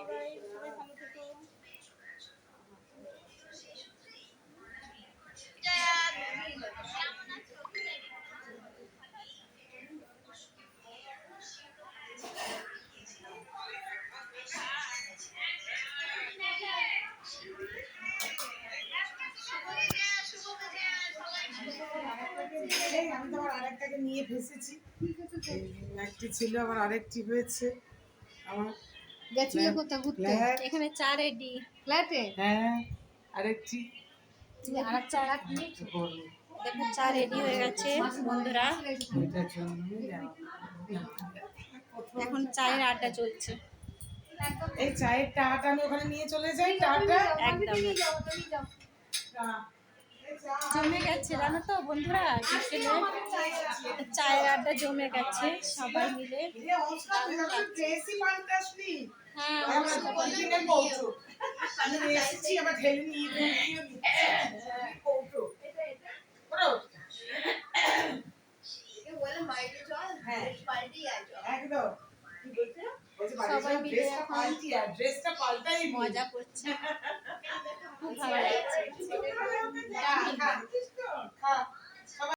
By, সবাই ভালো থেকো। আমি তো আবার আরেকটাকে নিয়ে ফেসেছি, একটি ছিল আবার আরেকটি হয়েছে আমার। গেছিল কোথাও ঘুরতে? এখানে চা রেডি। ফ্ল্যাটে? হ্যাঁ, আরেকটি আর চা দেখো, চা রেডি হয়ে গেছে বন্ধুরা। এটার জন্য এখন চায়ের আড্ডা চলছে। এই চায়ের টাটা আমি ওখানে নিয়ে চলে যাই। টাটা একদম জমে গেছে জানো তো বন্ধুরা, বিকেলে চায়ের আড্ডা জমে গেছে সবাই মিলে। হ্যাঁ, সবাই মিলে এখন মজা করছে, খুব ভালো লাগছে।